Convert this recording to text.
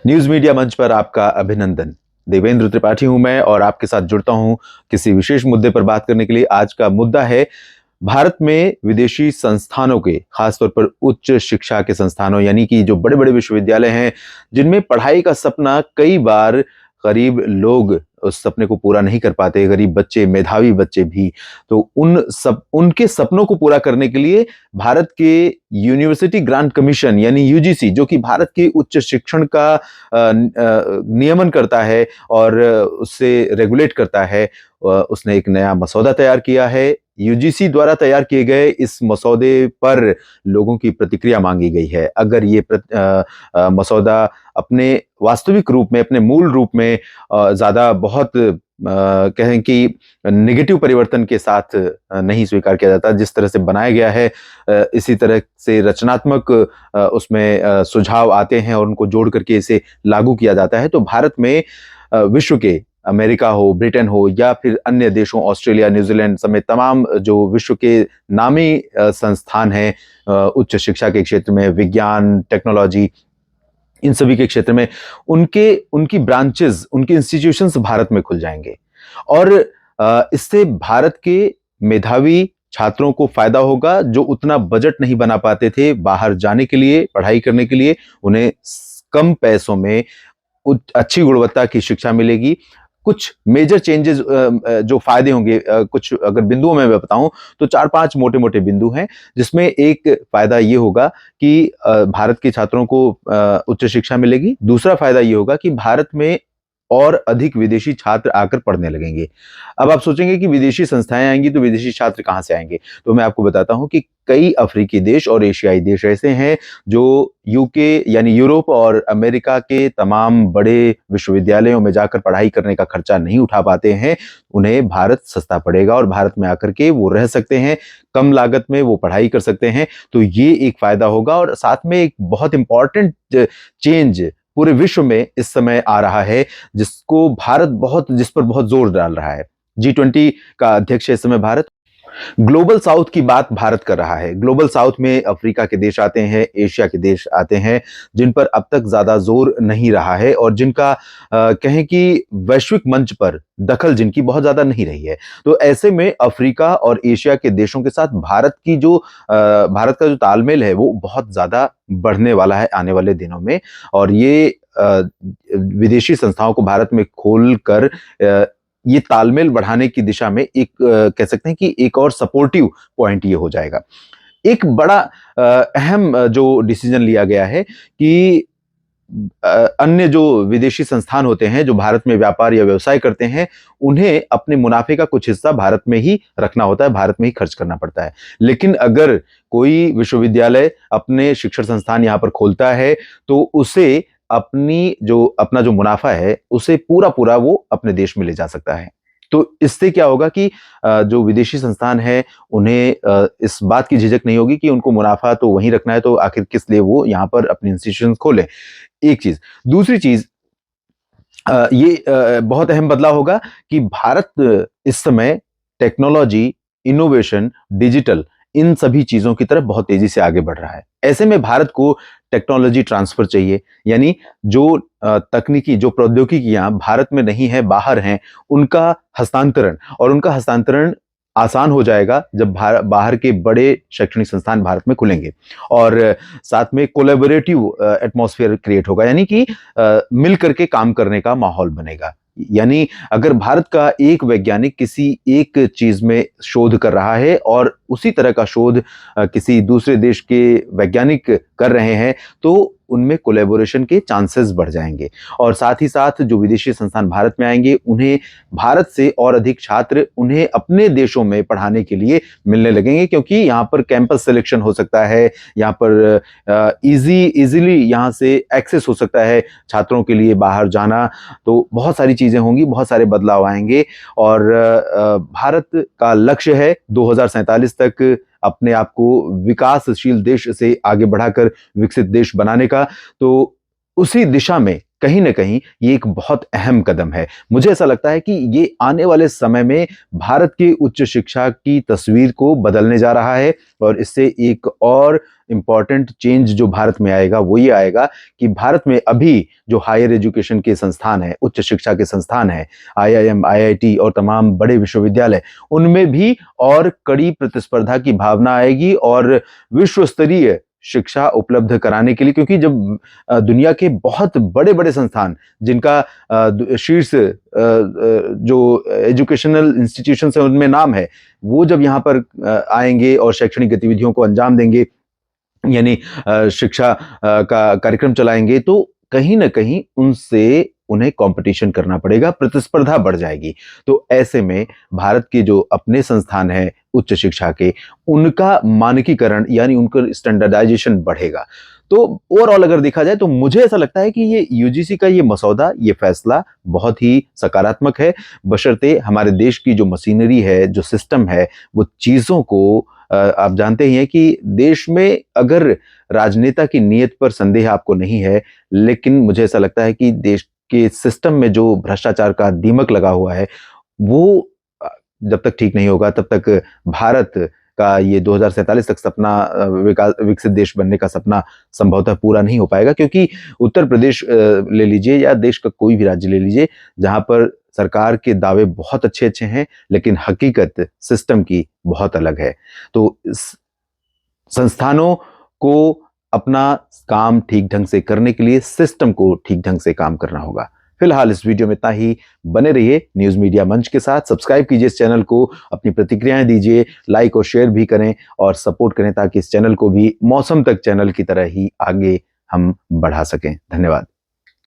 News media मंच पर आपका अभिनंदन। देवेंद्र त्रिपाठी हूं मैं और आपके साथ जुड़ता हूं किसी विशेष मुद्दे पर बात करने के लिए। आज का मुद्दा है भारत में विदेशी संस्थानों के, खासतौर पर उच्च शिक्षा के संस्थानों, यानी कि जो बड़े बड़े विश्वविद्यालय हैं जिनमें पढ़ाई का सपना कई बार गरीब लोग उस सपने को पूरा नहीं कर पाते, गरीब बच्चे, मेधावी बच्चे भी। तो उनके सपनों को पूरा करने के लिए भारत के यूनिवर्सिटी ग्रांट कमीशन यानी यूजीसी, जो कि भारत के उच्च शिक्षण का नियमन करता है और उससे रेगुलेट करता है, उसने एक नया मसौदा तैयार किया है। यूजीसी द्वारा तैयार किए गए इस मसौदे पर लोगों की प्रतिक्रिया मांगी गई है। अगर ये मसौदा अपने वास्तविक रूप में, अपने मूल रूप में ज्यादा बहुत कहें कि नेगेटिव परिवर्तन के साथ नहीं स्वीकार किया जाता, जिस तरह से बनाया गया है इसी तरह से रचनात्मक उसमें सुझाव आते हैं और उनको जोड़ करके इसे लागू किया जाता है, तो भारत में विश्व के, अमेरिका हो, ब्रिटेन हो या फिर अन्य देशों, ऑस्ट्रेलिया, न्यूजीलैंड समेत तमाम जो विश्व के नामी संस्थान हैं उच्च शिक्षा के क्षेत्र में, विज्ञान, टेक्नोलॉजी, इन सभी के क्षेत्र में उनकी ब्रांचेस, उनके इंस्टीट्यूशंस भारत में खुल जाएंगे। और इससे भारत के मेधावी छात्रों को फायदा होगा जो उतना बजट नहीं बना पाते थे बाहर जाने के लिए, पढ़ाई करने के लिए। उन्हें कम पैसों में अच्छी गुणवत्ता की शिक्षा मिलेगी। कुछ मेजर चेंजेस जो फायदे होंगे, कुछ अगर बिंदुओं में मैं बताऊं तो 4-5 मोटे मोटे बिंदु हैं, जिसमें एक फायदा ये होगा कि भारत के छात्रों को उच्च शिक्षा मिलेगी। दूसरा फायदा ये होगा कि भारत में और अधिक विदेशी छात्र आकर पढ़ने लगेंगे। अब आप सोचेंगे कि विदेशी संस्थाएं आएंगी तो विदेशी छात्र कहां से आएंगे, तो मैं आपको बताता हूं कि कई अफ्रीकी देश और एशियाई देश ऐसे हैं जो यूके यानी यूरोप और अमेरिका के तमाम बड़े विश्वविद्यालयों में जाकर पढ़ाई करने का खर्चा नहीं उठा पाते हैं। उन्हें भारत सस्ता पड़ेगा और भारत में आकर के वो रह सकते हैं, कम लागत में वो पढ़ाई कर सकते हैं। तो ये एक फायदा होगा। और साथ में एक बहुत इंपॉर्टेंट चेंज पूरे विश्व में इस समय आ रहा है, जिस पर बहुत जोर डाल रहा है। G20 का अध्यक्ष है इस समय भारत। ग्लोबल साउथ की बात भारत कर रहा है। ग्लोबल साउथ में अफ्रीका के देश आते हैं, एशिया के देश आते हैं, जिन पर अब तक ज्यादा जोर नहीं रहा है और जिनका कहें कि वैश्विक मंच पर दखल जिनकी बहुत ज्यादा नहीं रही है। तो ऐसे में अफ्रीका और एशिया के देशों के साथ भारत का जो तालमेल है वो बहुत ज्यादा बढ़ने वाला है आने वाले दिनों में। और ये विदेशी संस्थाओं को भारत में खोल कर ये तालमेल बढ़ाने की दिशा में एक कह सकते हैं कि एक और सपोर्टिव पॉइंट ये हो जाएगा। एक बड़ा अहम जो डिसीजन लिया गया है कि अन्य जो विदेशी संस्थान होते हैं जो भारत में व्यापार या व्यवसाय करते हैं, उन्हें अपने मुनाफे का कुछ हिस्सा भारत में ही रखना होता है, भारत में ही खर्च करना पड़ता है। लेकिन अगर कोई विश्वविद्यालय अपने शिक्षण संस्थान यहाँ पर खोलता है तो उसे अपना जो मुनाफा है उसे पूरा पूरा वो अपने देश में ले जा सकता है। तो इससे क्या होगा कि जो विदेशी संस्थान है उन्हें इस बात की झिझक नहीं होगी कि उनको मुनाफा तो वहीं रखना है, तो आखिर किस लिए वो यहाँ पर अपनी इंस्टीट्यूशन खोले। एक चीज। दूसरी चीज, ये बहुत अहम बदलाव होगा कि भारत इस समय टेक्नोलॉजी, इनोवेशन, डिजिटल, इन सभी चीजों की तरफ बहुत तेजी से आगे बढ़ रहा है। ऐसे में भारत को टेक्नोलॉजी ट्रांसफर चाहिए, यानी जो तकनीकी, जो प्रौद्योगिकियां भारत में नहीं है, बाहर हैं, उनका हस्तांतरण, और उनका हस्तांतरण आसान हो जाएगा जब बाहर के बड़े शैक्षणिक संस्थान भारत में खुलेंगे। और साथ में कोलैबोरेटिव एटमॉस्फेयर क्रिएट होगा, यानी कि मिल करके काम करने का माहौल बनेगा। यानी अगर भारत का एक वैज्ञानिक किसी एक चीज में शोध कर रहा है और उसी तरह का शोध किसी दूसरे देश के वैज्ञानिक कर रहे हैं, तो उनमें कोलैबोरेशन के चांसेस बढ़ जाएंगे। और साथ ही साथ जो विदेशी संस्थान भारत में आएंगे, उन्हें भारत से और अधिक छात्र उन्हें अपने देशों में पढ़ाने के लिए मिलने लगेंगे, क्योंकि यहाँ पर कैंपस सिलेक्शन हो सकता है, यहाँ पर इजीली यहाँ से एक्सेस हो सकता है छात्रों के लिए बाहर जाना। तो बहुत सारी चीजें होंगी, बहुत सारे बदलाव आएंगे। और भारत का लक्ष्य है 2047 तक अपने आप को विकासशील देश से आगे बढ़ाकर विकसित देश बनाने का। तो उसी दिशा में कहीं ना कहीं ये एक बहुत अहम कदम है। मुझे ऐसा लगता है कि ये आने वाले समय में भारत की उच्च शिक्षा की तस्वीर को बदलने जा रहा है, और इससे एक और इम्पॉर्टेंट चेंज जो भारत में आएगा वो ये आएगा कि भारत में अभी जो हायर एजुकेशन के संस्थान है, उच्च शिक्षा के संस्थान है, आईआईएम, आईआईटी और तमाम बड़े विश्वविद्यालय, उनमें भी और कड़ी प्रतिस्पर्धा की भावना आएगी और विश्व स्तरीय शिक्षा उपलब्ध कराने के लिए, क्योंकि जब दुनिया के बहुत बड़े बड़े संस्थान जिनका शीर्ष जो एजुकेशनल इंस्टीट्यूशंस है उनमें नाम है, वो जब यहाँ पर आएंगे और शैक्षणिक गतिविधियों को अंजाम देंगे, यानी शिक्षा का कार्यक्रम चलाएंगे, तो कहीं ना कहीं उनसे उन्हें कंपटीशन करना पड़ेगा, प्रतिस्पर्धा बढ़ जाएगी। तो ऐसे में भारत के जो अपने संस्थान हैं उच्च शिक्षा के, उनका मानकीकरण यानी उनका स्टैंडर्डाइजेशन बढ़ेगा। तो ओवरऑल अगर देखा जाए तो मुझे ऐसा लगता है कि ये यूजीसी का ये मसौदा, ये फैसला बहुत ही सकारात्मक है, बशर्ते हमारे देश की जो मशीनरी है, जो सिस्टम है, वो चीजों को आप जानते ही हैं कि देश में अगर राजनेता की नीयत पर संदेह आपको नहीं है, लेकिन मुझे ऐसा लगता है कि देश के सिस्टम में जो भ्रष्टाचार का दीमक लगा हुआ है, वो जब तक ठीक नहीं होगा तब तक भारत का ये 2047 तक सपना, विकसित देश बनने का सपना संभवतः पूरा नहीं हो पाएगा। क्योंकि उत्तर प्रदेश ले लीजिए या देश का कोई भी राज्य ले लीजिए, जहां पर सरकार के दावे बहुत अच्छे अच्छे हैं, लेकिन हकीकत सिस्टम की बहुत अलग है। तो संस्थानों को अपना काम ठीक ढंग से करने के लिए सिस्टम को ठीक ढंग से काम करना होगा। फिलहाल इस वीडियो में इतना ही। बने रहिए न्यूज मीडिया मंच के साथ, सब्सक्राइब कीजिए इस चैनल को, अपनी प्रतिक्रियाएं दीजिए, लाइक और शेयर भी करें और सपोर्ट करें, ताकि इस चैनल को भी मौसम तक चैनल की तरह ही आगे हम बढ़ा सकें। धन्यवाद।